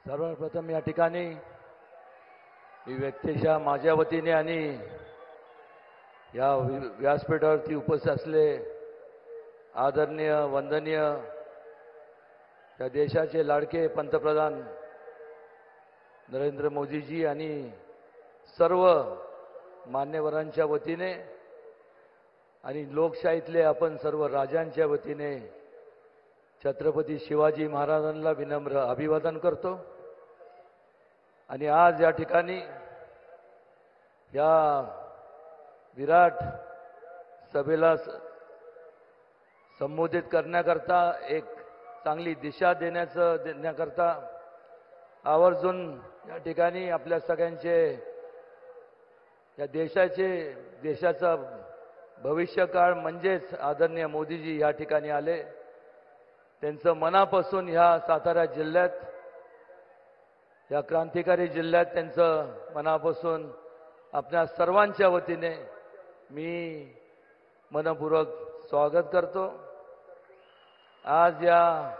सर्वप्रथम या ठिकाणी मी व्यक्तिशः माझ्या वतीने आणि या व्यासपीठावरती उपस्थित असले आदरणीय वंदनीय या देशाचे लाडके पंतप्रधान नरेंद्र मोदीजी आणि सर्व मान्यवरांच्या वतीने आणि लोकशाहीतले आपण सर्व राजांच्या वतीने छत्रपती शिवाजी महाराजांना विनम्र अभिवादन करतो। आणि आज या ठिकाणी या विराट सभेला संबोधित करण्याकरता एक चांगली दिशा देण्याकरता आवर्जून या ठिकाणी आपल्या सगळ्यांचे या देशाचा भविष्यकाळ म्हणजेच आदरणीय मोदीजी या ठिकाणी आले। त्यांचं मनापासून ह्या सातारा जिल्ह्यात या क्रांतिकारी जिल्ह्यात त्यांचं मनापासून आपल्या सर्वांच्या वतीने मी मनपूर्वक स्वागत करतो। आज या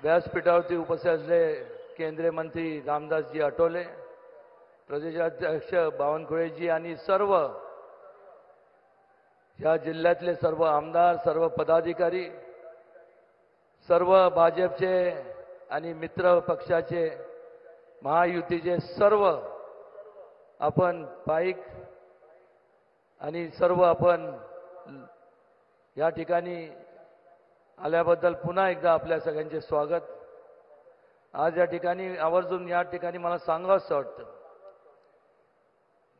व्यासपीठावरती उपस्थित असलेले केंद्रीय मंत्री रामदासजी आठवले, प्रदेशाध्यक्ष बावनकुळेजी आणि सर्व या जिल्ह्यातले सर्व आमदार, सर्व पदाधिकारी, सर्व भाजपचे आणि मित्र पक्षाचे महायुतीचे सर्व आपण पाईक आणि सर्व आपण या ठिकाणी आल्याबद्दल पुन्हा एकदा आपल्या सगळ्यांचे स्वागत। आज या ठिकाणी आवर्जून या ठिकाणी मला सांगावंसं वाटतं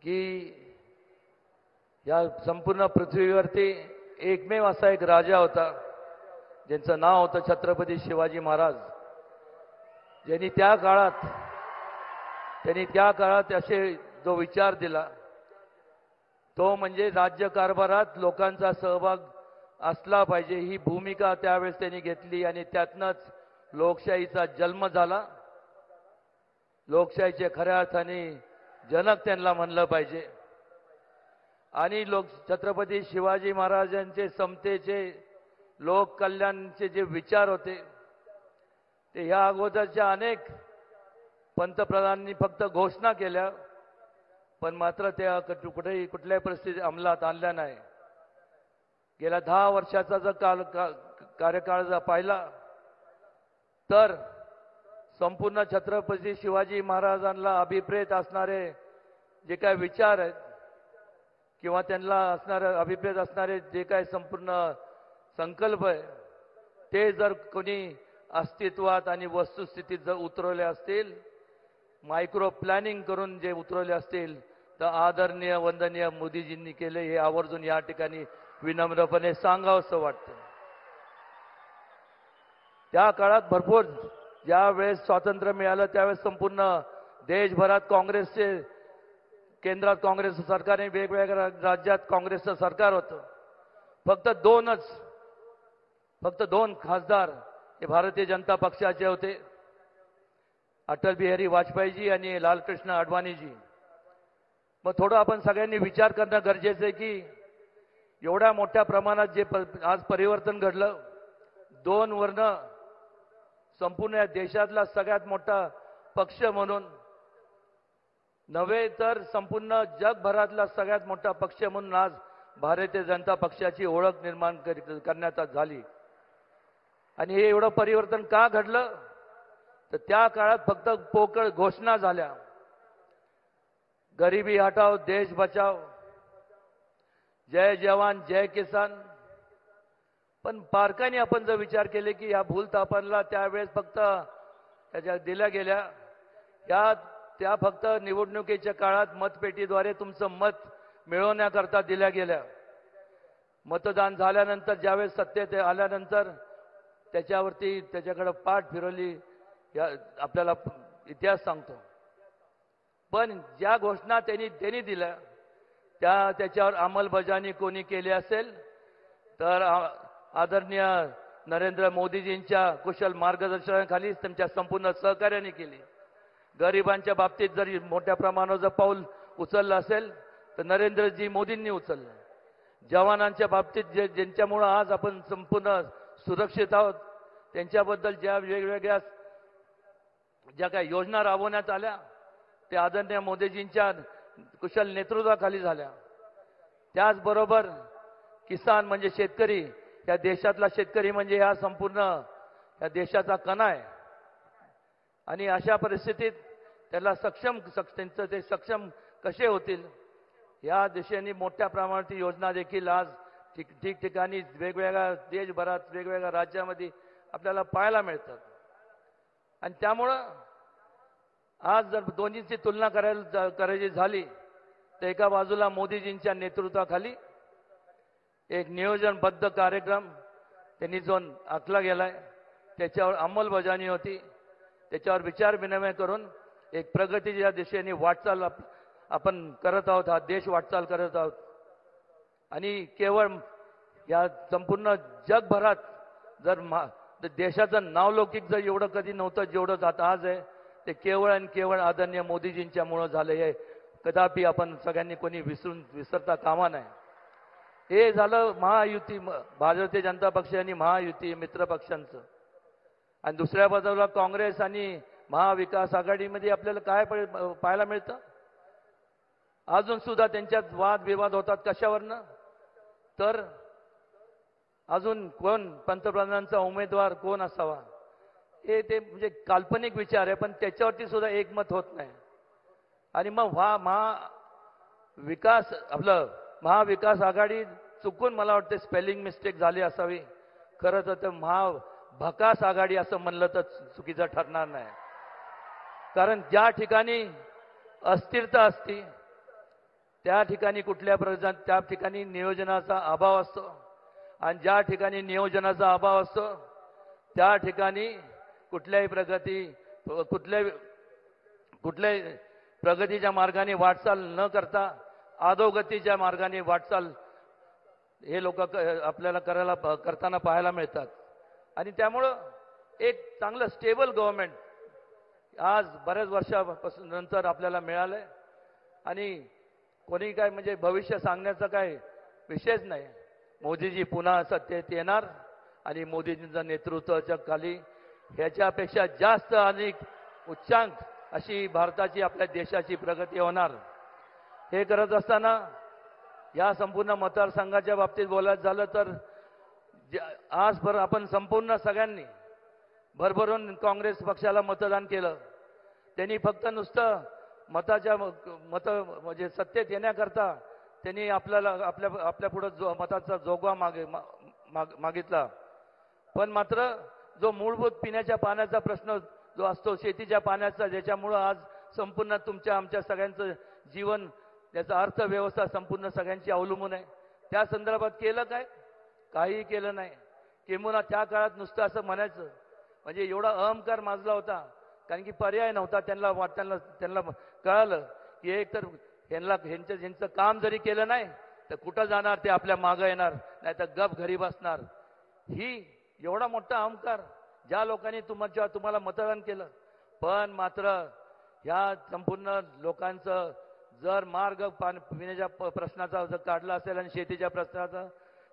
की या संपूर्ण पृथ्वीवरती एकमेव असा एक राजा होता ज्यांचं नाव होतं छत्रपती शिवाजी महाराज। ज्यांनी त्या काळात असे जो विचार दिला तो म्हणजे राज्यकारभारात लोकांचा सहभाग असला पाहिजे ही भूमिका त्यावेळेस त्यांनी घेतली आणि त्यातनंच लोकशाहीचा जन्म झाला। लोकशाहीचे खऱ्या अर्थाने जनक त्यांना म्हणलं पाहिजे। आणि छत्रपती शिवाजी महाराजांचे समतेचे लोक कल्याणचे जे विचार होते ते ह्या अगोदरच्या अनेक पंतप्रधानांनी फक्त घोषणा केल्या पण मात्र त्या कुठल्याही परिस्थितीत अंमलात आणल्या नाही। गेल्या 10 वर्षाचा जर कार्यकाळ जर पाहिला तर संपूर्ण छत्रपती शिवाजी महाराजांना अभिप्रेत असणारे जे काय विचार आहेत किंवा त्यांना अभिप्रेत असणारे जे काय संपूर्ण संकल्प आहे ते जर कोणी अस्तित्वात आणि वस्तुस्थितीत जर उतरवले असतील, मायक्रो प्लॅनिंग करून जे उतरवले असतील तर आदरणीय वंदनीय मोदीजींनी केले हे आवर्जून या ठिकाणी विनम्रपणे सांगावंसं वाटतं। त्या काळात भरपूर ज्या वेळेस स्वातंत्र्य मिळालं त्यावेळेस संपूर्ण देशभरात केंद्रात काँग्रेसचं सरकार आणि वेगवेगळ्या राज्यात काँग्रेसचं सरकार होतं। फक्त दोन खासदार हे भारतीय जनता पक्षाचे होते, अटल बिहारी वाजपेयीजी आणि लालकृष्ण अडवाणीजी। मग थोडं आपण सगळ्यांनी विचार करणं गरजेचं आहे की एवढ्या मोठ्या प्रमाणात जे आज परिवर्तन घडलं, 2 वर्ण संपूर्ण या देशातला सगळ्यात मोठा पक्ष म्हणून नव्हे तर संपूर्ण जगभरातला सगळ्यात मोठा पक्ष म्हणून आज भारतीय जनता पक्षाची ओळख निर्माण करण्यात झाली। आणि हे एवढं परिवर्तन का घडलं तर त्या काळात फक्त पोकळ घोषणा झाल्या, गरिबी हटाओ देश बचाओ, जय जवान जय किसान। पण बारकाईने आपण जर विचार केले की या भूलथापांना त्यावेळेस फक्त त्याच्या दिल्या गेल्या त्या फक्त निवडणुकीच्या काळात मतपेटीद्वारे तुमचं मत मिळवण्याकरता दिल्या गेल्या। मतदान झाल्यानंतर ज्यावेळेस सत्तेत आल्यानंतर त्याच्याकडे पाठ फिरवली आपल्याला इतिहास सांगतो। पण ज्या घोषणा त्यांनी दिल्या त्याच्यावर अंमलबजावणी कोणी केली असेल तर आदरणीय नरेंद्र मोदीजींच्या कुशल मार्गदर्शनाखाली त्यांच्या संपूर्ण सहकार्याने केली। गरिबांच्या बाबतीत जरी मोठ्या प्रमाणावर जर पाऊल उचललं असेल तर नरेंद्रजी मोदींनी उचललं। जवानांच्या बाबतीत ज्यांच्यामुळे आज आपण संपूर्ण सुरक्षित आहोत त्यांच्याबद्दल ज्या वेगवेगळ्या ज्या काही योजना राबवण्यात आल्या त्या आदरणीय मोदीजींच्या कुशल नेतृत्वाखाली झाल्या. त्याचबरोबर किसान म्हणजे शेतकरी, या देशातला शेतकरी म्हणजे हा संपूर्ण या देशाचा कणा आहे. आणि अशा परिस्थितीत त्याला त्यांचं ते सक्षम कसे होतील या दिशेने मोठ्या प्रमाणात योजना देखील आज ठिकठिकाणी वेगवेगळ्या देशभरात वेगवेगळ्या राज्यामध्ये आपल्याला पाहायला मिळतात. आणि त्यामुळं आज जर दोन्हीची तुलना करायची झाली तर एका बाजूला मोदीजींच्या नेतृत्वाखाली एक नियोजनबद्ध कार्यक्रम त्यांनी जो आखला गेलाय त्याच्यावर अंमलबजावणी होती, त्याच्यावर विचार विनिमय करून एक प्रगतीच्या दिशेने वाटचाल आपण करत आहोत. हा देश वाटचाल करत आहोत. आणि केवळ या संपूर्ण जगभरात जर देशाचं नावलौकिक जर एवढं कधी नव्हतं जेवढं आता आज आहे, ते केवळ आणि केवळ आदरणीय मोदीजींच्यामुळं झालं. हे कदापि आपण सगळ्यांनी कोणी विसरता कामा नये. हे झालं महायुती, भारतीय जनता पक्ष आणि महायुती मित्र पक्षांचं. आणि दुसऱ्या बाजूला काँग्रेस आणि महाविकास आघाडीमध्ये आपल्याला काय पाहायला मिळतं? अजून सुद्धा त्यांच्यात वादविवाद होतात. कशावरनं? तर अजून कोण पंतप्रधानांचा उमेदवार कोण असावा हे ते म्हणजे काल्पनिक विचार आहे, पण त्याच्यावरती सुद्धा एकमत होत नाही. आणि मग महाविकास आघाडी चुकून मला वाटते स्पेलिंग मिस्टेक झाली असावी. खरं तर महाभकास आघाडी असं म्हणलं तर चुकीचं ठरणार नाही. कारण ज्या ठिकाणी अस्थिरता असते त्या ठिकाणी त्या ठिकाणी नियोजनाचा अभाव असतो. आणि ज्या ठिकाणी नियोजनाचा अभाव असतो त्या ठिकाणी कुठल्याही प्रगतीच्या मार्गाने वाटचाल न करता अधोगतीच्या मार्गाने वाटचाल हे लोक आपल्याला करताना पाहायला मिळतात. आणि त्यामुळं एक चांगलं स्टेबल गव्हर्नमेंट आज बऱ्याच वर्षापासून नंतर आपल्याला मिळालंय. आणि कोणी काय म्हणजे भविष्य सांगण्याचा काय विषयच नाही. मोदीजी पुन्हा सत्तेत येणार आणि मोदीजींचं नेतृत्वाच्या खाली ह्याच्यापेक्षा जास्त आणि उच्चांक अशी भारताची आपल्या देशाची प्रगती होणार. हे करत असताना या संपूर्ण मतदारसंघाच्या बाबतीत बोलायचं झालं तर आज आपण संपूर्ण सगळ्यांनी भरभरून काँग्रेस पक्षाला मतदान केलं. त्यांनी फक्त नुसतं म्हणजे सत्तेत येण्याकरता त्यांनी आपल्या पुढे मताचा जोगवा मागितला. पण मात्र जो मूलभूत पिण्याच्या पाण्याचा प्रश्न जो असतो शेतीच्या पाण्याचा, ज्याच्यामुळं आज संपूर्ण आमच्या सगळ्यांचं जीवन त्याचा अर्थव्यवस्था संपूर्ण सगळ्यांची अवलंबून आहे, त्या संदर्भात केलं काय? काहीही केलं नाही. किंबहुना त्या काळात नुसतं असं म्हणायचं म्हणजे एवढा अहंकार माजला होता, कारण की पर्याय नव्हता. त्यांना कळालं की एक तर ह्यांचं काम जरी केलं नाही तर कुठं जाणार, ते आपल्या मागं येणार, नाही तर गप घरी बसणार. ही एवढा मोठा अहंकार ज्या लोकांनी तुम्हाला मतदान केलं. पण मात्र ह्या संपूर्ण लोकांचं जर मार्ग पिण्याच्या प्रश्नाचा जर काढला असेल आणि शेतीच्या प्रश्नाचा,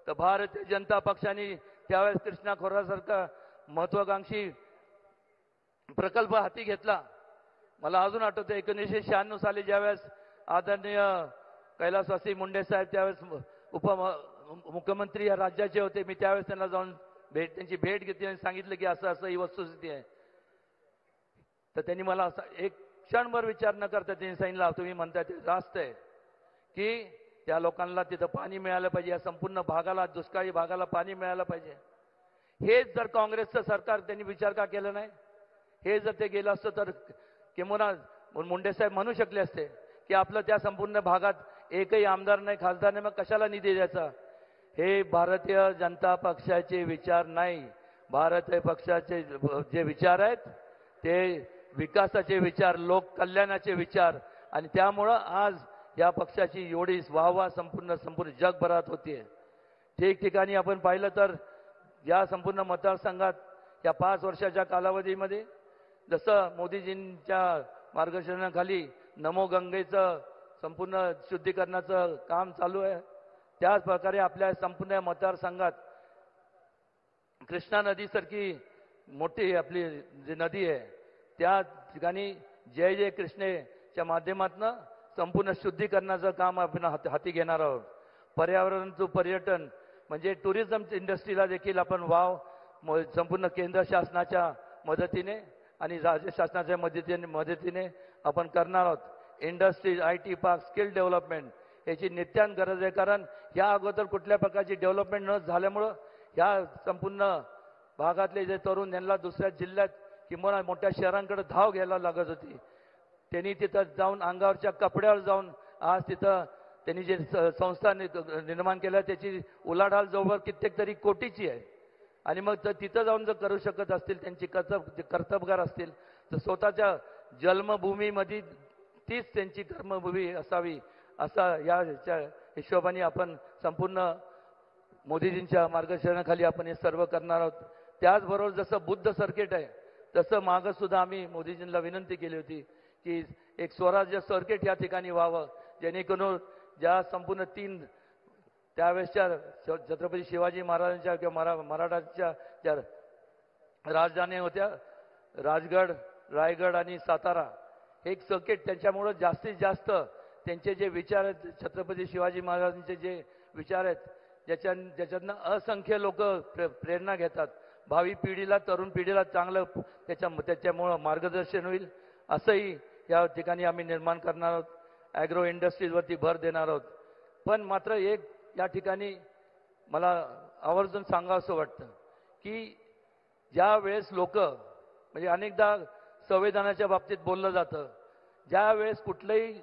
तर भारतीय जनता पक्षाने त्यावेळेस कृष्णा खोऱ्यासारखा महत्वाकांक्षी प्रकल्प हाती घेतला. मला अजून आठवतं 1996 साली ज्यावेळेस आदरणीय कैलासवासी मुंडे साहेब त्यावेळेस उपमुख्यमंत्री या राज्याचे होते. मी त्यावेळेस त्यांना जाऊन त्यांची भेट घेतली आणि सांगितलं की असं ही वस्तुस्थिती आहे. तर त्यांनी मला असं एक क्षणभर विचार न करता त्यांनी सांगितलं, तुम्ही म्हणताय ते रास्त आहे की त्या लोकांना तिथं पाणी मिळालं पाहिजे, या संपूर्ण भागाला, दुष्काळी भागाला पाणी मिळालं पाहिजे. हेच जर काँग्रेसचं सरकार त्यांनी विचार का केला नाही? हे जर ते गेलं असतं तर किंबहुना मुंडे साहेब म्हणू शकले असते की आपलं त्या संपूर्ण भागात एकही आमदार नाही, खासदार नाही, मग कशाला निधी द्यायचा? हे भारतीय जनता पक्षाचे विचार नाही. भारतीय पक्षाचे जे विचार आहेत ते विकासाचे विचार, लोक कल्याणाचे विचार. आणि त्यामुळं आज या पक्षाची एवढी वाहवा संपूर्ण जगभरात होतीये. ठिकठिकाणी आपण पाहिलं तर या संपूर्ण मतदारसंघात या 5 वर्षाच्या कालावधीमध्ये जसं मोदीजींच्या मार्गदर्शनाखाली नमो गंगेचं संपूर्ण शुद्धीकरणाचं काम चालू आहे, त्याच प्रकारे आपल्या संपूर्ण मतदारसंघात कृष्णा नदीसारखी मोठी आपली जी नदी आहे ठिकाणी जय जय कृष्णेच्या माध्यमातून संपूर्ण शुद्धीकरणाचं काम आपण हाती घेणार आहोत. पर्यावरणाचं पर्यटन म्हणजे टुरिझम इंडस्ट्रीला देखील आपण वाव संपूर्ण केंद्र शासनाच्या मदतीने आणि राज्य शासनाच्या मदतीने आपण करणार आहोत. Industries, IT park, skill development याची नित्यान गरज आहे. कारण या अगोदर कुठल्या प्रकारची डेव्हलपमेंट न झाल्यामुळं ह्या संपूर्ण भागातले जे तरुण यांना दुसऱ्या जिल्ह्यात किंवा मोठ्या शहरांकडे धाव घ्यायला लागत होती. त्यांनी तिथं जाऊन अंगावरच्या कपड्यावर जाऊन आज तिथं त्यांनी जे संस्था निर्माण केल्या त्याची उलाढाल जवळ कित्येक तरी कोटीची आहे. आणि मग तर तिथं जाऊन जर करू शकत असतील, त्यांची कर्तबगार असतील, तर स्वतःच्या जन्मभूमीमध्ये तीच त्यांची कर्मभूमी असावी असा या हिशोबाने आपण संपूर्ण मोदीजींच्या मार्गदर्शनाखाली आपण हे सर्व करणार आहोत. त्याचबरोबर जसं बुद्ध सर्किट आहे तसं मागं सुद्धा आम्ही मोदीजींना विनंती केली होती की एक स्वराज्य सर्किट या ठिकाणी व्हावं, जेणेकरून ज्या संपूर्ण 3 त्यावेळेसच्या छत्रपती शिवाजी महाराजांच्या किंवा मराठाच्या ज्या राजधानी होत्या, राजगड, रायगड आणि सातारा, हे एक सर्किट त्यांच्यामुळं जास्तीत जास्त त्यांचे जे विचार आहेत, छत्रपती शिवाजी महाराजांचे जे विचार आहेत ज्याच्यातनं असंख्य लोक प्रेरणा घेतात. भावी पिढीला, तरुण पिढीला चांगलं त्याच्यामुळं मार्गदर्शन होईल असंही या ठिकाणी आम्ही निर्माण करणार आहोत. ॲग्रो इंडस्ट्रीजवरती भर देणार आहोत. पण मात्र एक या ठिकाणी मला आवर्जून सांगावंसं वाटतं की ज्या वेळेस लोक म्हणजे अनेकदा संविधानाच्या बाबतीत बोललं जातं, ज्या वेळेस कुठलंही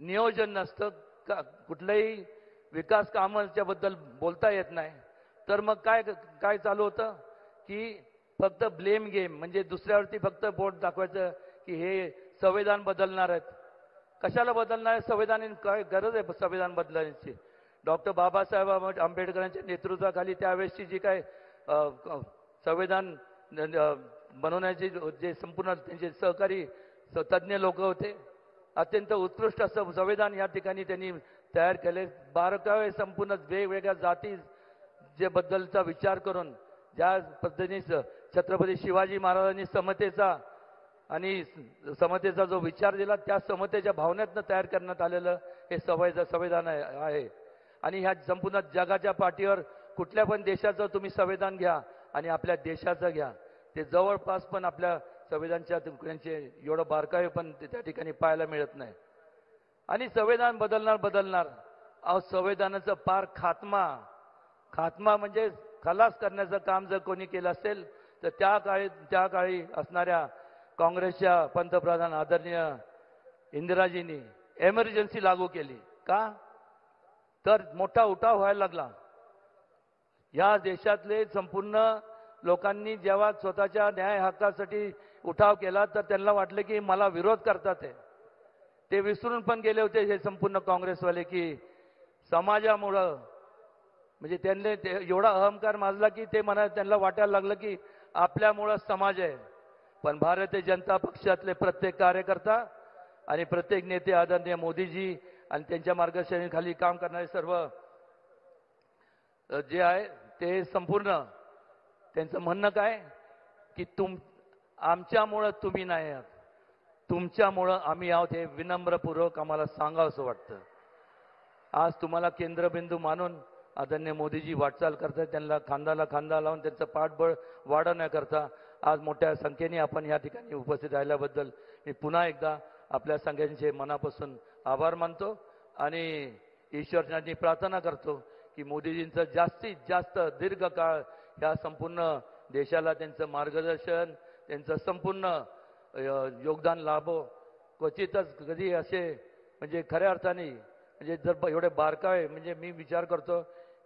नियोजन नसतं, कुठलंही विकास कामाच्या बद्दल बोलता येत नाही, तर मग काय चालू होतं की फक्त ब्लेम गेम, म्हणजे दुसऱ्यावरती फक्त बोट दाखवायचं की हे संविधान बदलणार आहेत. कशाला बदलणार आहे संविधान? काय गरज आहे संविधान बदलण्याची? डॉक्टर बाबासाहेब आंबेडकरांच्या नेतृत्वाखाली त्यावेळेसची जी काय संविधान बनवण्याची जे संपूर्ण त्यांचे सहकारी तज्ज्ञ लोक होते, अत्यंत उत्कृष्ट असं संविधान या ठिकाणी त्यांनी तयार केले. बारकावे संपूर्ण वेगवेगळ्या जाती जे बद्दलचा विचार करून ज्या पद्धतीने छत्रपती शिवाजी महाराजांनी समतेचा जो विचार दिला, त्या समतेच्या भावनेतनं तयार करण्यात आलेलं हे संविधान आहे. आणि ह्या संपूर्ण जगाच्या पाठीवर कुठल्या पण देशाचं तुम्ही संविधान घ्या आणि आपल्या देशाचं घ्या, ते जवळपास पण आपल्या संविधानच्या तुकड्यांचे एवढं बारकावे पण त्या ठिकाणी पाहायला मिळत नाही. आणि संविधान बदलणार अहो, संविधानाचं पार खात्मा म्हणजे खलास करण्याचं काम जर कोणी केलं असेल तर त्या काळी असणाऱ्या काँग्रेसच्या पंतप्रधान आदरणीय इंदिराजींनी एमर्जन्सी लागू केली. का? तर मोठा उठाव व्हायला लागला. या देशातले संपूर्ण लोकांनी जेव्हा स्वतःच्या न्याय हक्कासाठी उठाव केला तर त्यांना वाटलं की मला विरोध करतात आहे. ते विसरून पण गेले होते हे संपूर्ण काँग्रेसवाले की समाजामुळं, म्हणजे त्यांनी एवढा अहंकार माजला की ते त्यांना वाटायला लागलं की आपल्यामुळं समाज आहे. पण भारतीय जनता पक्षातले प्रत्येक कार्यकर्ता आणि प्रत्येक नेते आदरणीय मोदीजी आणि त्यांच्या मार्गदर्शनाखाली काम करणारे सर्व जे आहे ते संपूर्ण त्यांचं म्हणणं काय की आमच्यामुळं तुम्ही नाही आहात, तुमच्यामुळं आम्ही आहोत, हे विनम्रपूर्वक आम्हाला सांगावंसं वाटतं. आज तुम्हाला केंद्रबिंदू मानून आदरणीय मोदीजी वाटचाल करतात. त्यांना खांद्याला खांदा लावून त्यांचं पाठबळ वाढवण्याकरता आज मोठ्या संख्येने आपण या ठिकाणी उपस्थित राहिल्याबद्दल मी पुन्हा एकदा आपल्या सगळ्यांचे मनापासून आभार मानतो आणि ईश्वरांनी प्रार्थना करतो की मोदीजींचं जास्तीत जास्त दीर्घकाळ ह्या संपूर्ण देशाला त्यांचं मार्गदर्शन, त्यांचं संपूर्ण योगदान लाभो. क्वचितच कधी असे म्हणजे खऱ्या अर्थाने म्हणजे जर एवढे बारकावे, म्हणजे मी विचार करतो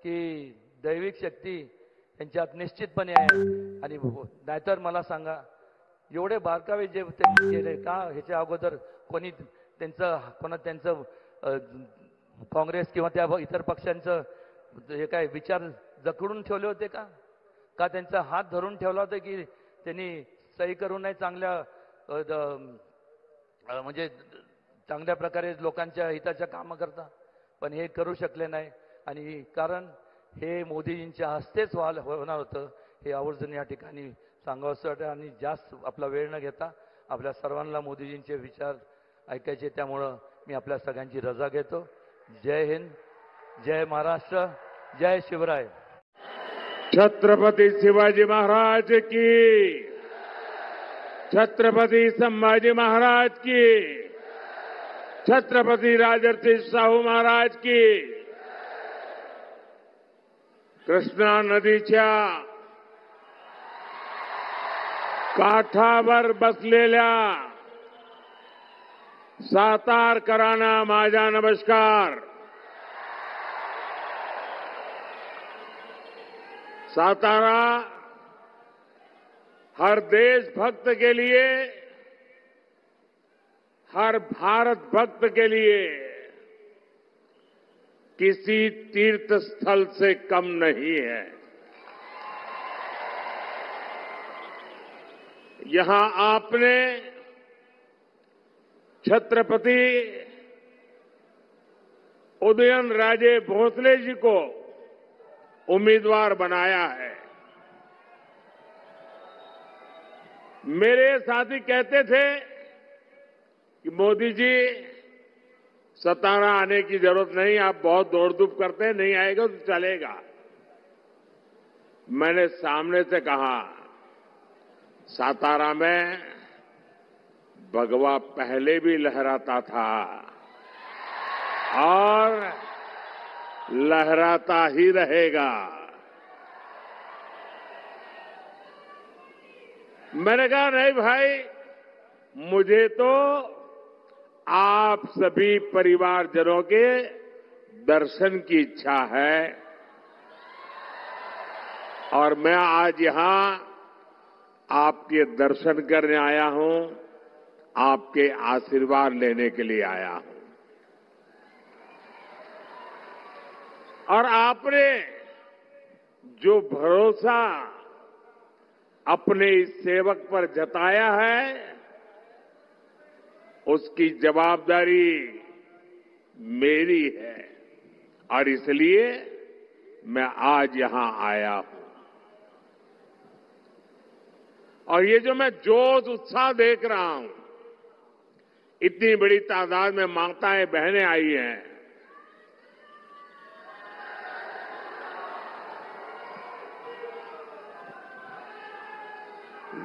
की दैविक शक्ती त्यांच्यात निश्चितपणे आहे. आणि नाहीतर मला सांगा एवढे बारकावे जे त्यांनी केले का ह्याच्या अगोदर त्यांचं काँग्रेस किंवा त्या इतर पक्षांचं हे काय विचार जखडून ठेवले होते का? त्यांचा हात धरून ठेवला होता की त्यांनी सही करू नये चांगल्या म्हणजे चांगल्या प्रकारे लोकांच्या हिताच्या कामं करता? पण हे करू शकले नाही. आणि कारण हे मोदीजींच्या हस्तेच होणार होतं हे आवर्जून या ठिकाणी सांगावंसं वाटतं. आणि जास्त आपला वेळ न घेता आपल्या सर्वांना मोदीजींचे विचार ऐकायचे, त्यामुळं मी आपल्या सगळ्यांची रजा घेतो. जय हिंद, जय महाराष्ट्र, जय शिवराय. छत्रपति शिवाजी महाराज की, छत्रपति संभाजी महाराज की, छत्रपति राजर्षि शाहू महाराज की. कृष्णा नदीच्या काठावर बसलेल्या सातारकरांना माझा नमस्कार. सातारा हर देशभक्त के लिए, हर भारत भक्त के लिए किसी तीर्थ स्थल से कम नहीं है. यहां आपने छत्रपति उदयन राजे भोसले जी को उम्मीदवार बनाया है. मेरे साथी कहते थे कि मोदी जी सतारा आने की जरूरत नहीं, आप बहुत दौड़ धूप करते हैं, नहीं आएगा तो चलेगा. मैंने सामने से कहा, सातारा में भगवा पहले भी लहराता था और लहराता ही रहेगा. मैंने कहा नहीं भाई, मुझे तो आप सभी परिवारजनों के दर्शन की इच्छा है और मैं आज यहां आपके दर्शन करने आया हूं, आपके आशीर्वाद लेने के लिए आया हूं. और आपने जो भरोसा अपने इस सेवक पर जताया है, उसकी जवाबदारी मेरी है और इसलिए मैं आज यहां आया हूं. और ये जो मैं जोश उत्साह देख रहा हूं, इतनी बड़ी तादाद में माताएं बहनें आई हैं,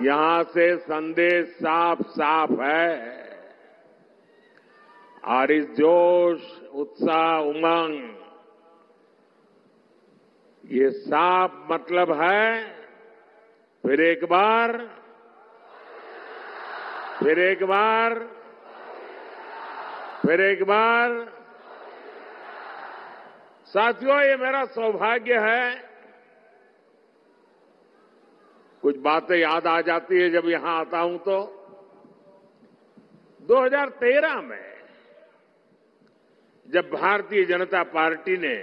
यहां से संदेश साफ साफ है. और इस जोश, उत्साह, उमंग, ये साफ मतलब है फिर एक बार, फिर एक बार, फिर एक बार. साथियों, ये मेरा सौभाग्य है. कुछ बातें याद आ जाती है जब यहां आता हूं तो. 2013 में जब भारतीय जनता पार्टी ने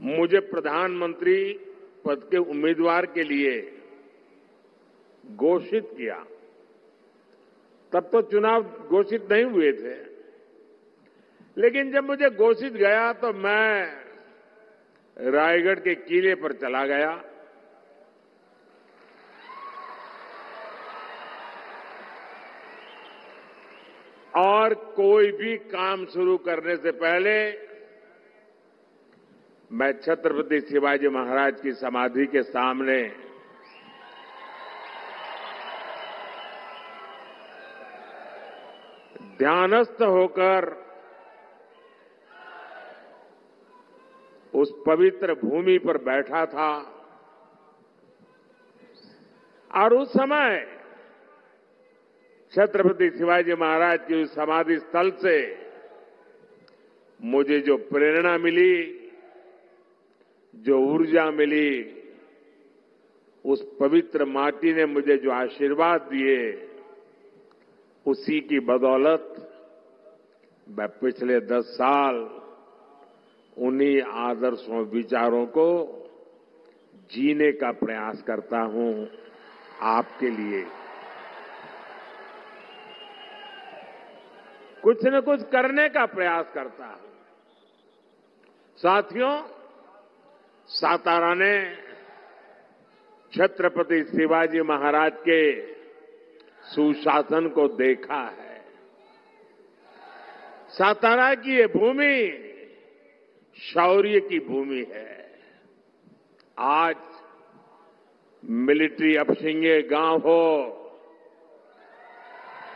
मुझे प्रधानमंत्री पद के उम्मीदवार के लिए घोषित किया, तब तो चुनाव घोषित नहीं हुए थे, लेकिन जब मुझे घोषित गया तो मैं रायगढ़ के किले पर चला गया. और कोई भी काम शुरू करने से पहले मैं छत्रपति शिवाजी महाराज की समाधि के सामने ध्यानस्थ होकर उस पवित्र भूमि पर बैठा था. और उस समय छत्रपति शिवाजी महाराज की उस समाधि स्थल से मुझे जो प्रेरणा मिली, जो ऊर्जा मिली, उस पवित्र माटी ने मुझे जो आशीर्वाद दिए, उसी की बदौलत मैं पिछले 10 साल उन्हीं आदर्शों, विचारों को जीने का प्रयास करता हूं आपके लिए. कुछ न कुछ करने का प्रयास करता हूं. साथियों, सातारा ने छत्रपति शिवाजी महाराज के सुशासन को देखा है। सातारा की ये भूमि शौर्य की भूमि है। आज मिलिट्री अपशिंगे गांव हो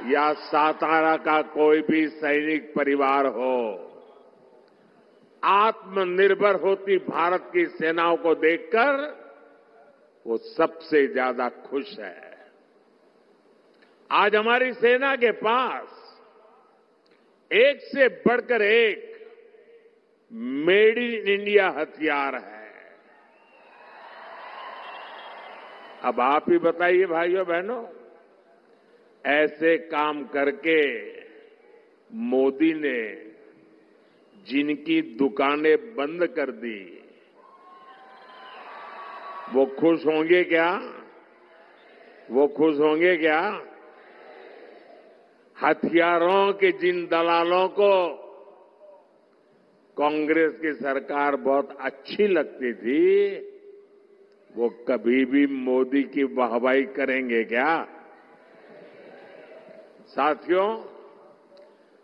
या सातारा का कोई भी सैनिक परिवार हो, आत्मनिर्भर होती भारत की सेनाओं को देखकर वो सबसे ज्यादा खुश है। आज हमारी सेना के पास एक से बढ़कर एक मेड इन इंडिया हथियार है। अब आप ही बताइए भाइयों बहनों, ऐसे काम करके मोदी ने जिनकी दुकानें बंद कर दी, वो खुश होंगे क्या? वो खुश होंगे क्या? हथियारों के जिन दलालों को कांग्रेस की सरकार बहुत अच्छी लगती थी, वो कभी भी मोदी की वाहवाही करेंगे क्या? साथियों,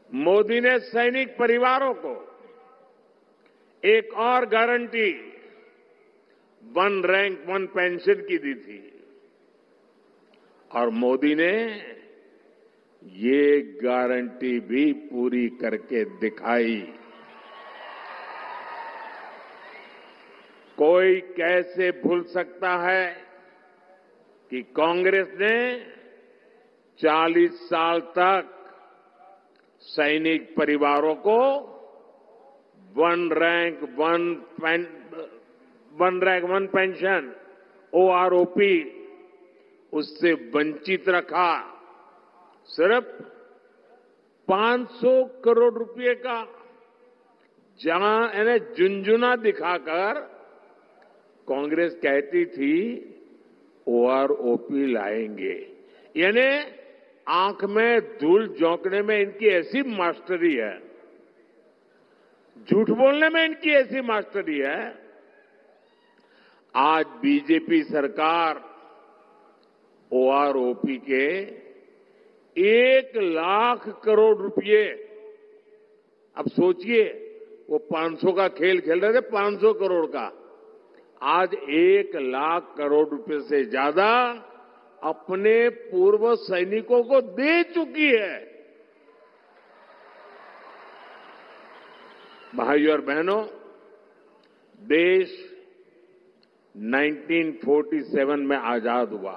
मोदी ने सैनिक परिवारों को एक और guarantee one rank one pension की दी थी और मोदी ने ये गारंटी भी पूरी करके दिखाई। कोई कैसे भूल सकता है कि कांग्रेस ने 40 साल तक सैनिक परिवारों को one rank one pension OROP उससे वंचित रखा। सिर्फ 500 करोड़ रुपए का जहां यानी झुंझुना दिखाकर कांग्रेस कहती थी OROP लाएंगे, यानी आंख में धूल झोंकने में इनकी ऐसी मास्टरी है, झूठ बोलने में इनकी ऐसी मास्टरी है। आज बीजेपी सरकार OROP के 1 लाख करोड़ रुपए, अब सोचिए वो 500 का खेल खेल रहे थे, 500 करोड़ का, आज 1 लाख करोड़ रुपए से ज्यादा अपने पूर्व सैनिकों को दे चुकी है। भाइयों और बहनों, देश 1947 में आजाद हुआ।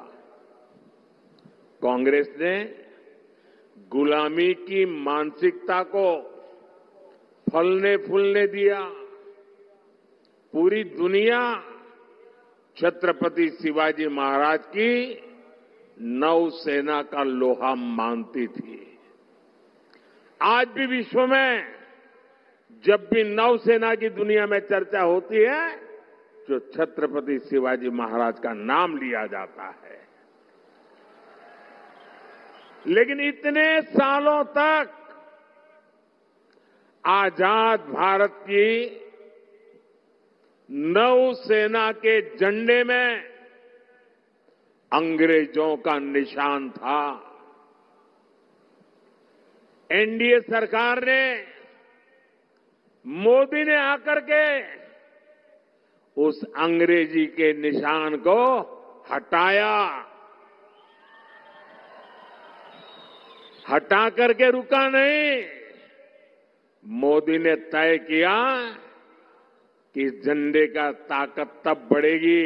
कांग्रेस ने गुलामी की मानसिकता को फलने फूलने दिया। पूरी दुनिया छत्रपति शिवाजी महाराज की नौसेना का लोहा मानती थी। आज भी विश्व में जब भी नौसेना की दुनिया में चर्चा होती है, जो छत्रपति शिवाजी महाराज का नाम लिया जाता है। लेकिन इतने सालों तक आजाद भारत की नौसेना के झंडे में अंग्रेजों का निशान था। एनडीए सरकार ने, मोदी ने आकर के उस अंग्रेजी के निशान को हटाया। हटा करके रुका नहीं, मोदी ने तय किया कि इस झंडे का ताकत तब बढ़ेगी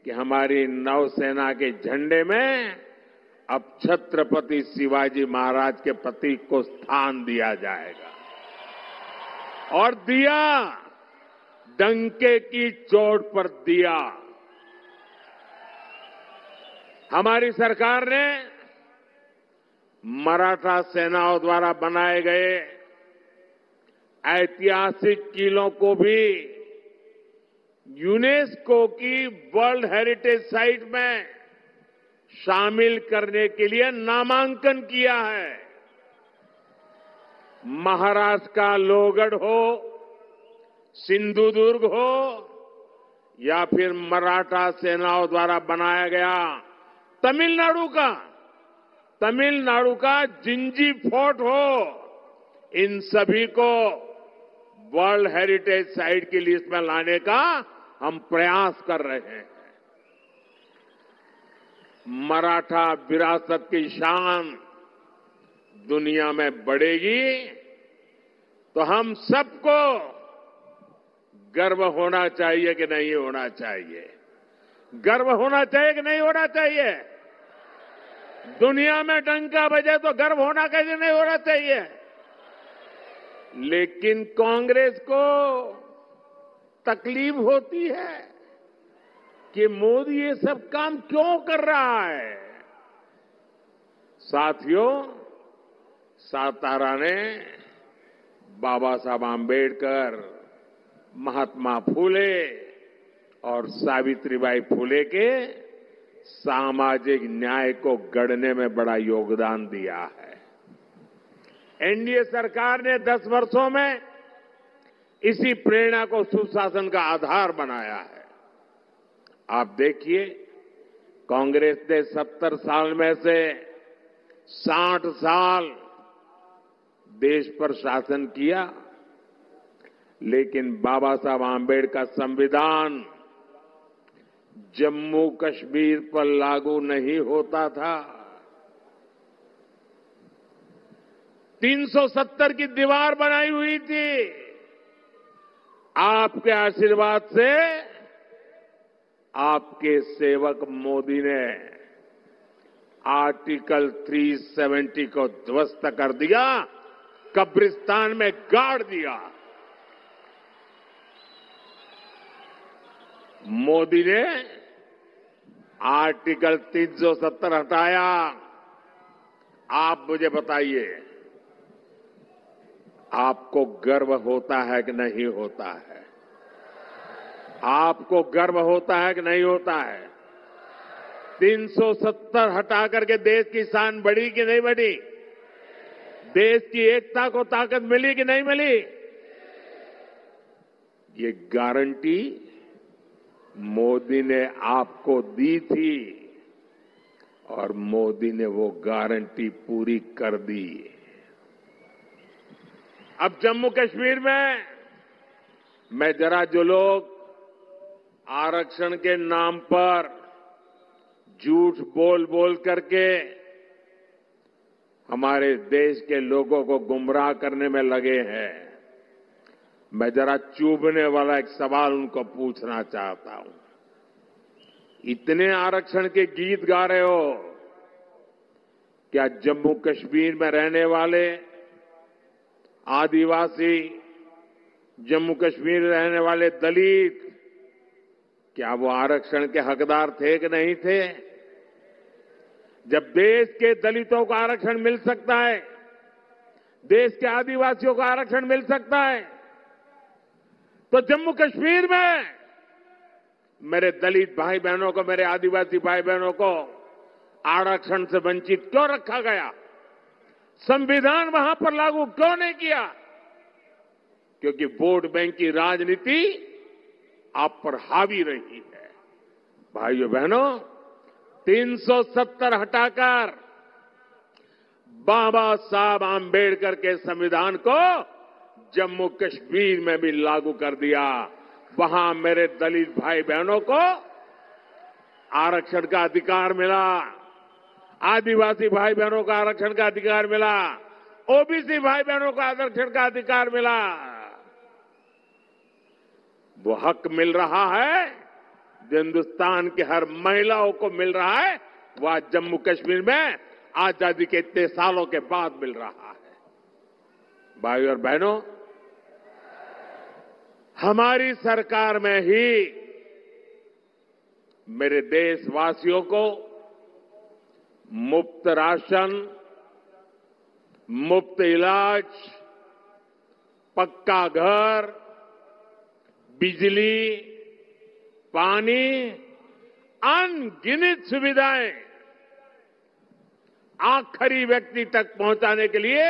कि हमारी नौसेना के झंडे में अब छत्रपति शिवाजी महाराज के प्रतीक को स्थान दिया जाएगा। और दिया, डंके की चोट पर दिया। हमारी सरकार ने मराठा सेनाओं द्वारा बनाए गए ऐतिहासिक किलों को भी यूनेस्को की वर्ल्ड हेरिटेज साइट में शामिल करने के लिए नामांकन किया है। महाराष्ट्र का लोहगढ़ हो, सिंधुदुर्ग हो या फिर मराठा सेनाओं द्वारा बनाया गया तमिलनाडु का जिंजी फोर्ट हो, इन सभी को वर्ल्ड हेरिटेज साइट की लिस्ट में लाने का हम प्रयास कर रहे हैं। मराठा विरासत की शान दुनिया में बढ़ेगी तो हम सबको गर्व होना चाहिए कि नहीं होना चाहिए? गर्व होना चाहिए कि नहीं होना चाहिए? दुनिया में डंका बजे तो गर्व होना कैसे नहीं होना चाहिए? लेकिन कांग्रेस को तकलीफ होती है कि मोदी ये सब काम क्यों कर रहा है। साथियों, सातारा ने बाबा साहब आंबेडकर, महात्मा फूले और सावित्रीबाई फूले के सामाजिक न्याय को गढ़ने में बड़ा योगदान दिया है। एनडीए सरकार ने 10 वर्षों में इसी प्रेरणा को सुशासन का आधार बनाया है। आप देखिए, कांग्रेस ने 70 साल में से 60 साल देश पर शासन किया, लेकिन बाबा साहब आंबेडकर संविधान जम्मू कश्मीर पर लागू नहीं होता था। 370 की दीवार बनाई हुई थी। आपके आशीर्वाद से आपके सेवक मोदी ने आर्टिकल 370 को ध्वस्त कर दिया, कब्रिस्तान में गाड़ दिया। मोदी ने आर्टिकल 370 हटाया। आप मुझे बताइए, आपको गर्व होता है कि नहीं होता है? आपको गर्व होता है कि नहीं होता है? 370 हटा करके देश की शान बढ़ी कि नहीं बढ़ी? देश की एकता को ताकत मिली कि नहीं मिली? ये गारंटी मोदी ने आपको दी थी और मोदी ने वो गारंटी पूरी कर दी। अब जम्मू कश्मीर में मैं जरा जो लोग आरक्षण के नाम पर झूठ बोल बोल करके हमारे देश के लोगों को गुमराह करने में लगे हैं, मैं जरा चुभने वाला एक सवाल उनको पूछना चाहता हूं। इतने आरक्षण के गीत गा रहे हो, क्या जम्मू कश्मीर में रहने वाले आदिवासी, जम्मू कश्मीर में रहने वाले दलित, क्या वो आरक्षण के हकदार थे कि नहीं थे? जब देश के दलितों को आरक्षण मिल सकता है, देश के आदिवासियों को आरक्षण मिल सकता है, तो जम्मू कश्मीर में मेरे दलित भाई बहनों को, मेरे आदिवासी भाई बहनों को आरक्षण से वंचित क्यों रखा गया? संविधान वहां पर लागू क्यों नहीं किया? क्योंकि वोट बैंक की राजनीति आप पर हावी रही है। भाइयों बहनों, 370 हटाकर बाबा साहब आंबेडकर के संविधान को जम्मू कश्मीर में भी लागू कर दिया। वहां मेरे दलित भाई बहनों को आरक्षण का अधिकार मिला, आदिवासी भाई बहनों को आरक्षण का अधिकार मिला, ओबीसी भाई बहनों को आरक्षण का अधिकार मिला। वो हक मिल रहा है जो हिंदुस्तान की हर महिलाओं को मिल रहा है, वो आज जम्मू कश्मीर में आजादी के इतने सालों के बाद मिल रहा है। भाइयों और बहनों, हमारी सरकार में ही मेरे देशवासियों को मुफ्त राशन, मुफ्त इलाज, पक्का घर, बिजली, पानी, अनगिनत सुविधाएं आखिरी व्यक्ति तक पहुंचाने के लिए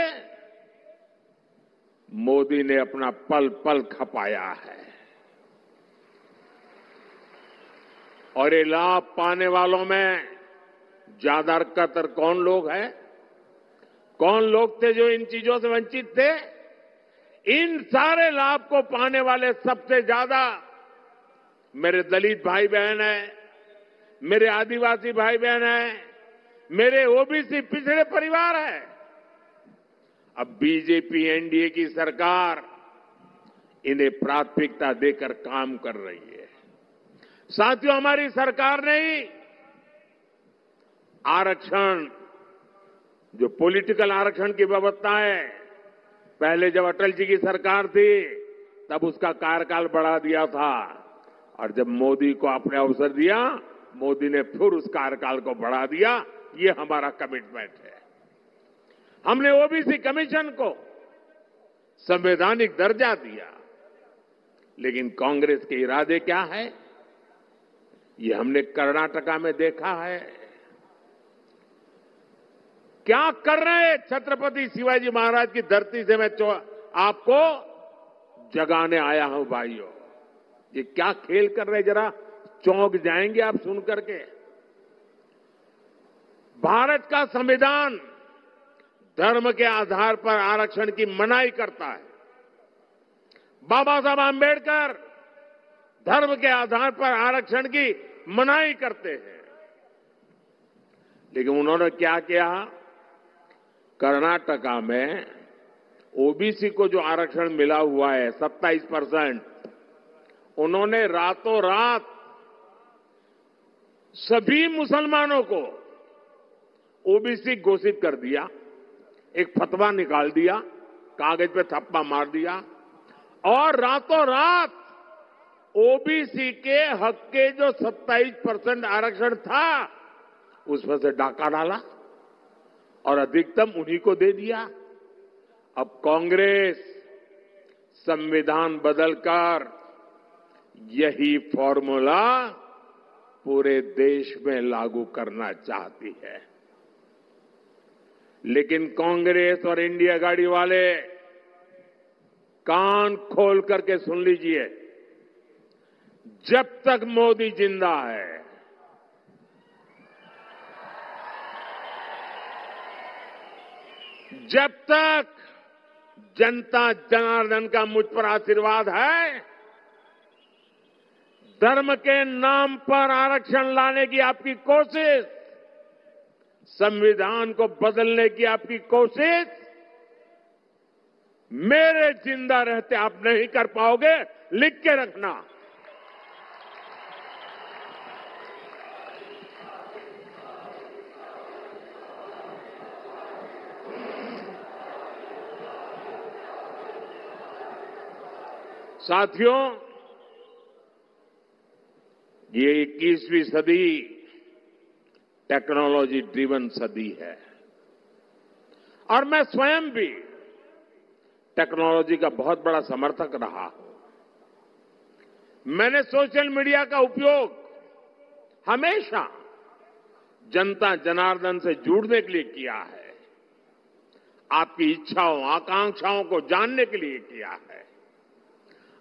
मोदी ने अपना पल पल खपाया है। और ये लाभ पाने वालों में ज्यादातर कौन लोग हैं? कौन लोग थे जो इन चीजों से वंचित थे? इन सारे लाभ को पाने वाले सबसे ज्यादा मेरे दलित भाई बहन हैं, मेरे आदिवासी भाई बहन हैं, मेरे ओबीसी पिछड़े परिवार हैं। अब बीजेपी एनडीए की सरकार इन्हें प्राथमिकता देकर काम कर रही है। साथियों, हमारी सरकार ने ही आरक्षण, जो पॉलिटिकल आरक्षण की व्यवस्था है, पहले जब अटल जी की सरकार थी तब उसका कार्यकाल बढ़ा दिया था, और जब मोदी को आपने अवसर दिया, मोदी ने फिर उस कार्यकाल को बढ़ा दिया। ये हमारा कमिटमेंट है। हमने ओबीसी कमीशन को संवैधानिक दर्जा दिया, लेकिन कांग्रेस के इरादे क्या है, ये हमने कर्नाटका में देखा है। क्या कर रहे हैं छत्रपति शिवाजी महाराज की धरती से मैं आपको जगाने आया हूं भाइयों। ये क्या खेल कर रहे, जरा चौंक जाएंगे आप सुन करके। भारत का संविधान धर्म के आधार पर आरक्षण की मनाही करता है। बाबा साहब आंबेडकर धर्म के आधार पर आरक्षण की मनाही करते हैं, लेकिन उन्होंने क्या किया? कर्नाटका में ओबीसी को जो आरक्षण मिला हुआ है 27%, उन्होंने रातों रात सभी मुसलमानों को ओबीसी घोषित कर दिया। एक फतवा निकाल दिया, कागज पे थप्पा मार दिया, और रातों रात ओबीसी के हक के जो 27% आरक्षण था उसमें से डाका डाला और अधिकतम उन्हीं को दे दिया। अब कांग्रेस संविधान बदलकर यही फॉर्मूला पूरे देश में लागू करना चाहती है, लेकिन कांग्रेस और इंडिया गाड़ी वाले कान खोल करके सुन लीजिए, जब तक मोदी जिंदा है, जब तक जनता जनार्दन का मुझ पर आशीर्वाद है, धर्म के नाम पर आरक्षण लाने की आपकी कोशिश, संविधान को बदलने की आपकी कोशिश, मेरे जिंदा रहते आप नहीं कर पाओगे, लिख के रखना। साथियों, ये 21वीं सदी टेक्नोलॉजी ड्रिवन सदी है, और मैं स्वयं भी टेक्नोलॉजी का बहुत बड़ा समर्थक रहा हूं। मैंने सोशल मीडिया का उपयोग हमेशा जनता जनार्दन से जुड़ने के लिए किया है, आपकी इच्छाओं आकांक्षाओं को जानने के लिए किया है।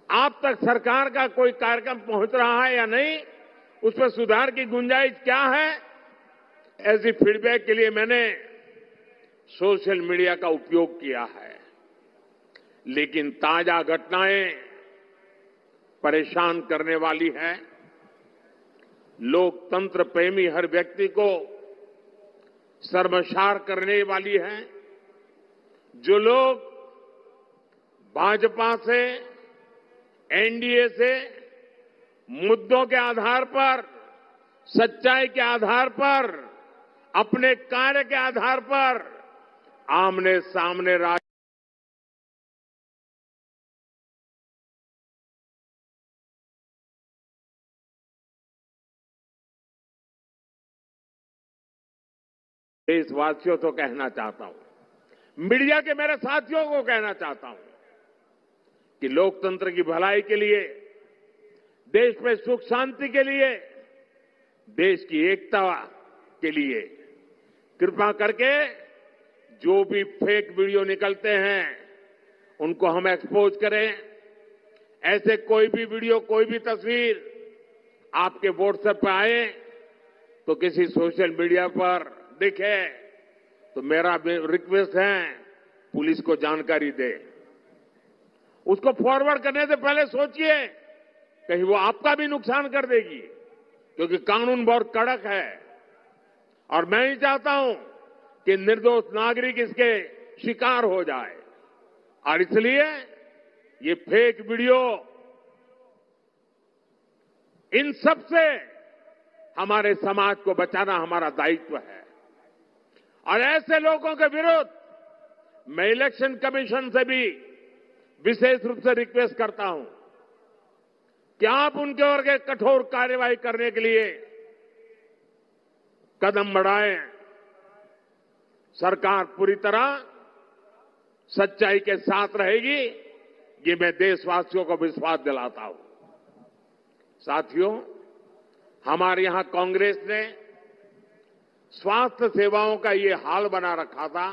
आप तक सरकार का कोई कार्यक्रम पहुंच रहा है या नहीं, उस पर सुधार की गुंजाइश क्या है, ऐसी फीडबैक के लिए मैंने सोशल मीडिया का उपयोग किया है। लेकिन ताजा घटनाएं परेशान करने वाली है, लोकतंत्र प्रेमी हर व्यक्ति को शर्मसार करने वाली है। जो लोग भाजपा से, एनडीए से मुद्दों के आधार पर, सच्चाई के आधार पर, अपने कार्य के आधार पर आमने सामने देशवासियों को कहना चाहता हूं, मीडिया के मेरे साथियों को कहना चाहता हूं कि लोकतंत्र की भलाई के लिए, देश में सुख शांति के लिए, देश की एकता के लिए कृपा करके जो भी फेक वीडियो निकलते हैं उनको हम एक्सपोज करें। ऐसे कोई भी वीडियो, कोई भी तस्वीर आपके व्हाट्सएप पे आए तो किसी सोशल मीडिया पर दिखे तो मेरा रिक्वेस्ट है पुलिस को जानकारी दे। उसको फॉरवर्ड करने से पहले सोचिए कहीं वो आपका भी नुकसान कर देगी, क्योंकि कानून बहुत कड़क है और मैं ही चाहता हूं कि निर्दोष नागरिक इसके शिकार हो जाए। और इसलिए ये फेक वीडियो इन सब से हमारे समाज को बचाना हमारा दायित्व है। और ऐसे लोगों के विरुद्ध मैं इलेक्शन कमीशन से भी विशेष रूप से रिक्वेस्ट करता हूं कि आप उनके ओर के कठोर कार्रवाई करने के लिए कदम बढ़ाएं। सरकार पूरी तरह सच्चाई के साथ रहेगी, ये मैं देशवासियों को विश्वास दिलाता हूं। साथियों, हमारे यहां कांग्रेस ने स्वास्थ्य सेवाओं का ये हाल बना रखा था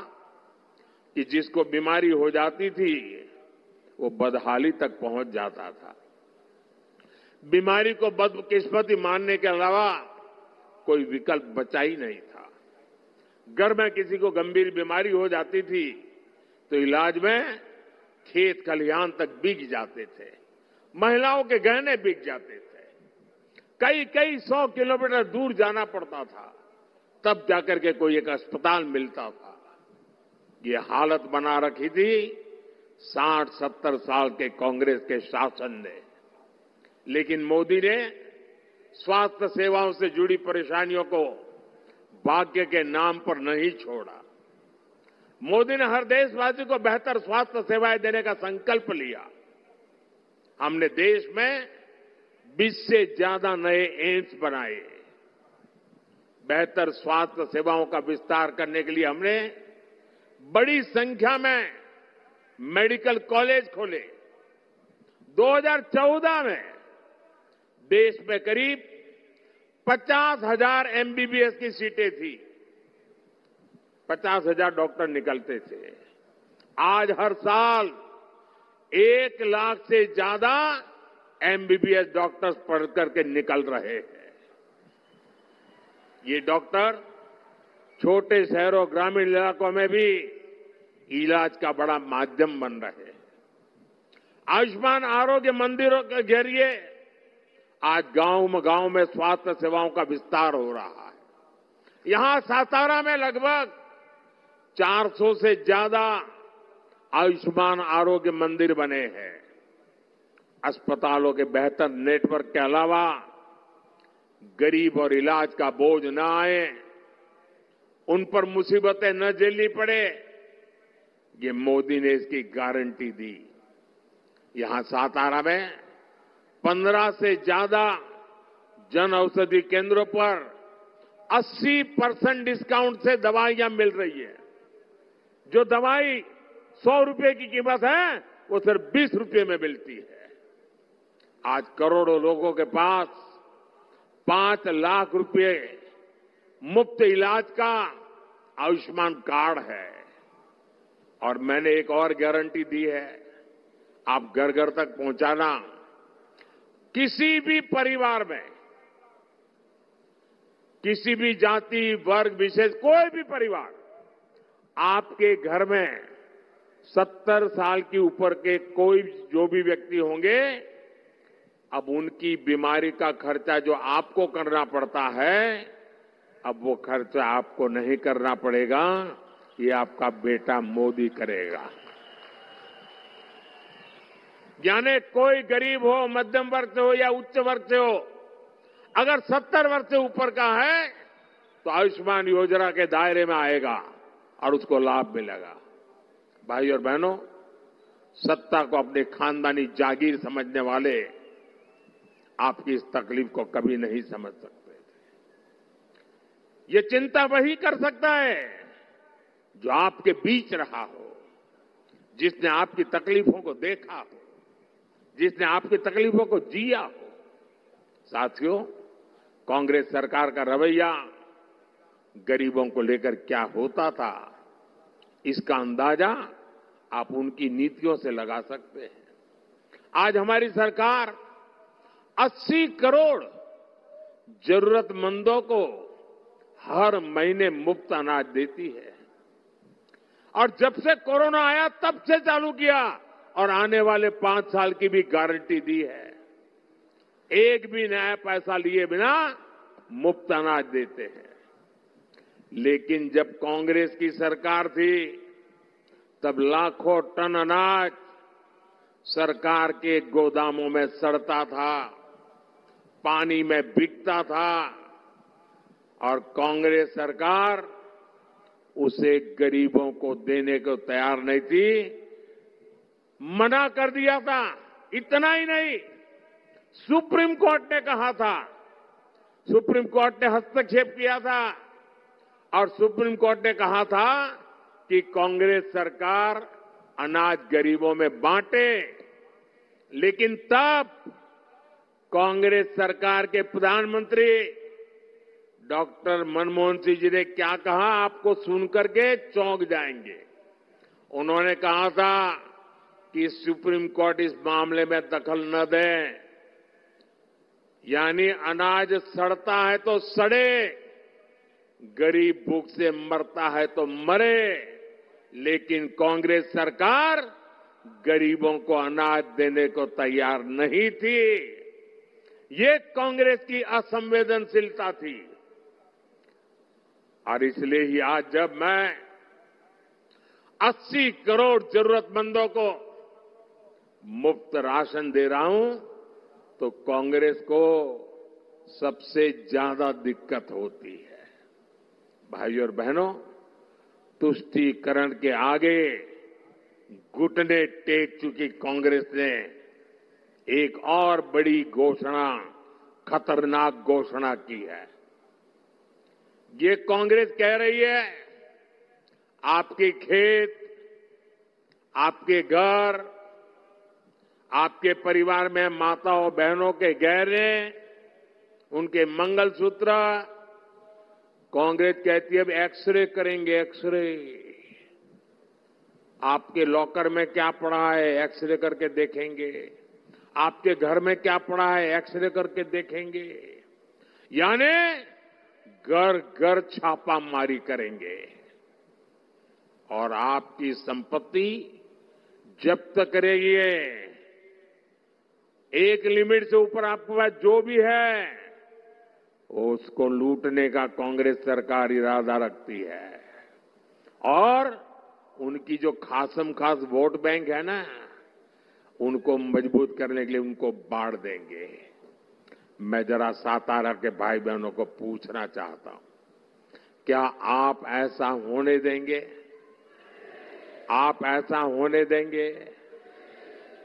कि जिसको बीमारी हो जाती थी वो बदहाली तक पहुंच जाता था। बीमारी को बदकिस्मती मानने के अलावा कोई विकल्प बचा ही नहीं था। घर में किसी को गंभीर बीमारी हो जाती थी तो इलाज में खेत खलिहान तक बिक जाते थे, महिलाओं के गहने बिक जाते थे, कई कई 100 किलोमीटर दूर जाना पड़ता था, तब जाकर के कोई एक अस्पताल मिलता था। ये हालत बना रखी थी 60-70 साल के कांग्रेस के शासन ने। लेकिन मोदी ने स्वास्थ्य सेवाओं से जुड़ी परेशानियों को भाग्य के नाम पर नहीं छोड़ा। मोदी ने हर देशवासी को बेहतर स्वास्थ्य सेवाएं देने का संकल्प लिया। हमने देश में 20 से ज्यादा नए एम्स बनाए। बेहतर स्वास्थ्य सेवाओं का विस्तार करने के लिए हमने बड़ी संख्या में मेडिकल कॉलेज खोले। 2014 में देश में करीब 50,000 एमबीबीएस की सीटें थी, 50,000 डॉक्टर निकलते थे। आज हर साल 1 लाख से ज्यादा एमबीबीएस डॉक्टर्स पढ़ करके निकल रहे हैं। ये डॉक्टर छोटे शहरों ग्रामीण इलाकों में भी इलाज का बड़ा माध्यम बन रहे हैं। आयुष्मान आरोग्य मंदिरों के जरिए आज गांव में स्वास्थ्य सेवाओं का विस्तार हो रहा है। यहां सातारा में लगभग 400 से ज्यादा आयुष्मान आरोग्य मंदिर बने हैं। अस्पतालों के बेहतर नेटवर्क के अलावा गरीब और इलाज का बोझ न आए, उन पर मुसीबतें न झेलनी पड़े, ये मोदी ने इसकी गारंटी दी। यहां सातारा में 15 से ज्यादा जन औषधि केंद्रों पर 80% डिस्काउंट से दवाइयां मिल रही है। जो दवाई 100 रुपए की कीमत है वो सिर्फ 20 रुपए में मिलती है। आज करोड़ों लोगों के पास 5 लाख रुपए मुफ्त इलाज का आयुष्मान कार्ड है। और मैंने एक और गारंटी दी है, आप घर घर तक पहुंचाना। किसी भी परिवार में, किसी भी जाति वर्ग विशेष, कोई भी परिवार, आपके घर में 70 साल की ऊपर के कोई जो भी व्यक्ति होंगे, अब उनकी बीमारी का खर्चा जो आपको करना पड़ता है, अब वो खर्चा आपको नहीं करना पड़ेगा, ये आपका बेटा मोदी करेगा। यानी कोई गरीब हो, मध्यम वर्ग से हो या उच्च वर्ग से हो, अगर 70 वर्ष से ऊपर का है तो आयुष्मान योजना के दायरे में आएगा और उसको लाभ मिलेगा। भाई और बहनों, सत्ता को अपने खानदानी जागीर समझने वाले आपकी इस तकलीफ को कभी नहीं समझ सकते थे। ये चिंता वही कर सकता है जो आपके बीच रहा हो, जिसने आपकी तकलीफों को देखा हो, जिसने आपकी तकलीफों को जिया हो। साथियों, कांग्रेस सरकार का रवैया गरीबों को लेकर क्या होता था, इसका अंदाजा आप उनकी नीतियों से लगा सकते हैं। आज हमारी सरकार 80 करोड़ जरूरतमंदों को हर महीने मुफ्त अनाज देती है। और जब से कोरोना आया तब से चालू किया और आने वाले 5 साल की भी गारंटी दी है। एक भी नया पैसा लिए बिना मुफ्त अनाज देते हैं। लेकिन जब कांग्रेस की सरकार थी तब लाखों टन अनाज सरकार के गोदामों में सड़ता था, पानी में बिकता था और कांग्रेस सरकार उसे गरीबों को देने को तैयार नहीं थी, मना कर दिया था। इतना ही नहीं, सुप्रीम कोर्ट ने कहा था, सुप्रीम कोर्ट ने हस्तक्षेप किया था और सुप्रीम कोर्ट ने कहा था कि कांग्रेस सरकार अनाज गरीबों में बांटे। लेकिन तब कांग्रेस सरकार के प्रधानमंत्री डॉक्टर मनमोहन सिंह जी ने क्या कहा, आपको सुनकर के चौंक जाएंगे। उन्होंने कहा था कि सुप्रीम कोर्ट इस मामले में दखल न दे, यानी अनाज सड़ता है तो सड़े, गरीब भूख से मरता है तो मरे, लेकिन कांग्रेस सरकार गरीबों को अनाज देने को तैयार नहीं थी। ये कांग्रेस की असंवेदनशीलता थी। और इसलिए ही आज जब मैं 80 करोड़ जरूरतमंदों को मुफ्त राशन दे रहा हूं तो कांग्रेस को सबसे ज्यादा दिक्कत होती है। भाइयों और बहनों, तुष्टीकरण के आगे घुटने टेक चुकी कांग्रेस ने एक और बड़ी घोषणा, खतरनाक घोषणा की है। ये कांग्रेस कह रही है आपके खेत, आपके घर, आपके परिवार में माताओं बहनों के गहने, उनके मंगलसूत्र, कांग्रेस कहती है अब एक्सरे करेंगे, एक्सरे। आपके लॉकर में क्या पड़ा है, एक्सरे करके देखेंगे। आपके घर में क्या पड़ा है, एक्सरे करके देखेंगे। यानी घर घर छापामारी करेंगे और आपकी संपत्ति जब्त करेगी। एक लिमिट से ऊपर आपके पास जो भी है उसको लूटने का कांग्रेस सरकार इरादा रखती है। और उनकी जो खासम खास वोट बैंक है ना, उनको मजबूत करने के लिए उनको बाढ़ देंगे। मैं जरा सातारा के भाई बहनों को पूछना चाहता हूं, क्या आप ऐसा होने देंगे? आप ऐसा होने देंगे?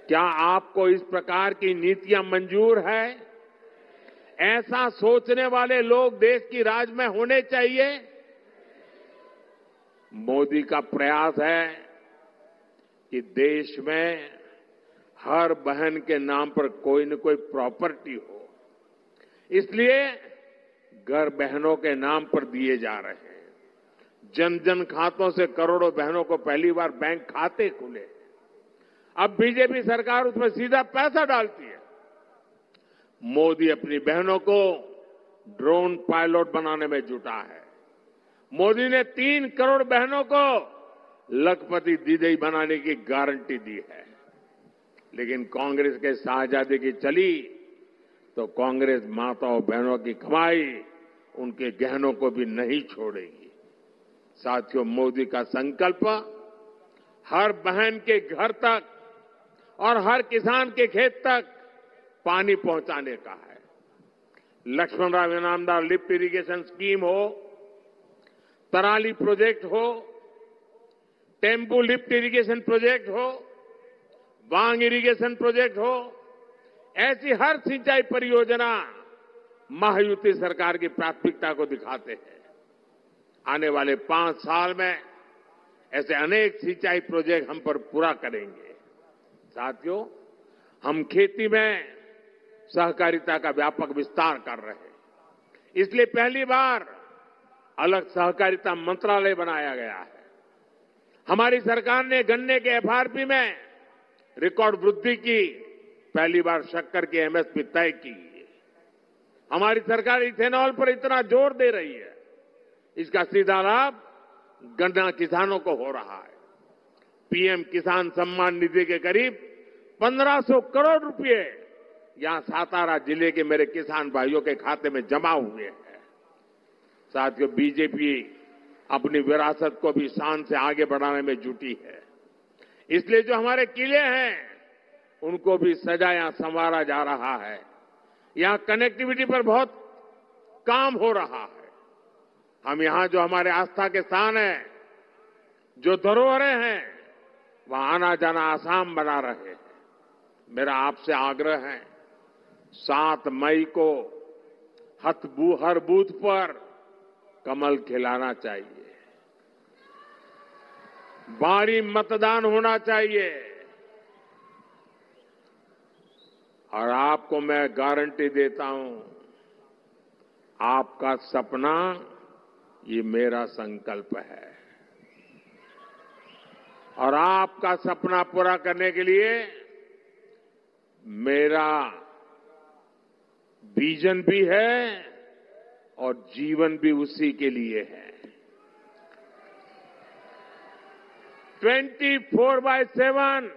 क्या आपको इस प्रकार की नीतियां मंजूर है? ऐसा सोचने वाले लोग देश की राज में होने चाहिए। मोदी का प्रयास है कि देश में हर बहन के नाम पर कोई न कोई प्रॉपर्टी हो, इसलिए घर बहनों के नाम पर दिए जा रहे हैं। जन जन खातों से करोड़ों बहनों को पहली बार बैंक खाते खुले। अब बीजेपी सरकार उसमें सीधा पैसा डालती है। मोदी अपनी बहनों को ड्रोन पायलट बनाने में जुटा है। मोदी ने 3 करोड़ बहनों को लखपति दीदी बनाने की गारंटी दी है। लेकिन कांग्रेस के शाहजादे की चली तो कांग्रेस माताओं बहनों की कमाई, उनके गहनों को भी नहीं छोड़ेगी। साथियों, मोदी का संकल्प हर बहन के घर तक और हर किसान के खेत तक पानी पहुंचाने का है। Laxman Rao Inamdar lift irrigation scheme हो, तराली प्रोजेक्ट हो, टेम्पू लिफ्ट इरिगेशन प्रोजेक्ट हो, वांग इरिगेशन प्रोजेक्ट हो, ऐसी हर सिंचाई परियोजना महायुति सरकार की प्राथमिकता को दिखाते हैं। आने वाले 5 साल में ऐसे अनेक सिंचाई प्रोजेक्ट हम पर पूरा करेंगे। साथियों, हम खेती में सहकारिता का व्यापक विस्तार कर रहे हैं। इसलिए पहली बार अलग सहकारिता मंत्रालय बनाया गया है। हमारी सरकार ने गन्ने के एफआरपी में रिकॉर्ड वृद्धि की, पहली बार शक्कर की एमएसपी तय की। हमारी सरकार इथेनॉल पर इतना जोर दे रही है, इसका सीधा लाभ गन्ना किसानों को हो रहा है। पीएम किसान सम्मान निधि के करीब 1500 करोड़ रुपए यहां सातारा जिले के मेरे किसान भाइयों के खाते में जमा हुए हैं। साथियों, बीजेपी अपनी विरासत को भी शान से आगे बढ़ाने में जुटी है। इसलिए जो हमारे किले हैं उनको भी सजाया संवारा जा रहा है। यहां कनेक्टिविटी पर बहुत काम हो रहा है। हम यहां जो हमारे आस्था के स्थान हैं, जो धरोहरें हैं, वहां आना जाना आसान बना रहे हैं। मेरा आपसे आग्रह है, 7 मई को हर बूथ पर कमल खिलाना चाहिए, भारी मतदान होना चाहिए। और आपको मैं गारंटी देता हूं, आपका सपना ये मेरा संकल्प है। और आपका सपना पूरा करने के लिए मेरा विजन भी है और जीवन भी उसी के लिए है। 24/7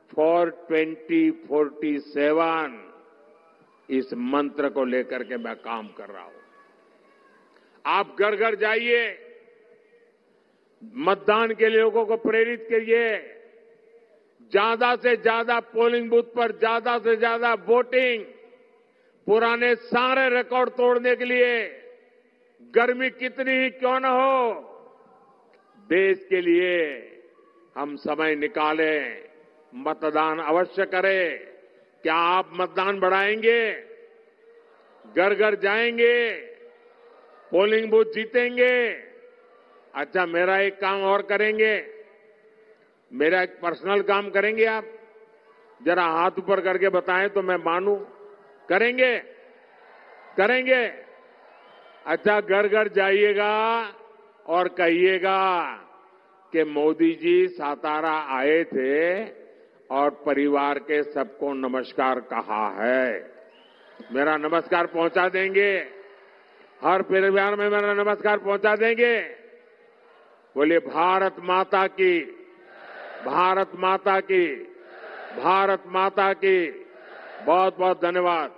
फॉर 2047 इस मंत्र को लेकर के मैं काम कर रहा हूं। आप घर घर जाइए, मतदान के लोगों को प्रेरित करिए, ज्यादा से ज्यादा पोलिंग बूथ पर ज्यादा से ज्यादा वोटिंग, पुराने सारे रिकॉर्ड तोड़ने के लिए गर्मी कितनी ही क्यों न हो, देश के लिए हम समय निकालें, मतदान अवश्य करें। क्या आप मतदान बढ़ाएंगे? घर घर जाएंगे, पोलिंग बूथ जीतेंगे? अच्छा, मेरा एक काम और करेंगे, मेरा एक पर्सनल काम करेंगे आप? जरा हाथ ऊपर करके बताएं तो मैं मानूं। करेंगे? करेंगे? अच्छा, घर घर जाइएगा और कहिएगा कि मोदी जी सातारा आए थे और परिवार के सबको नमस्कार कहा है। मेरा नमस्कार पहुंचा देंगे? हर परिवार में मेरा नमस्कार पहुंचा देंगे? बोलिए भारत माता की, भारत माता की, भारत माता की। बहुत बहुत धन्यवाद।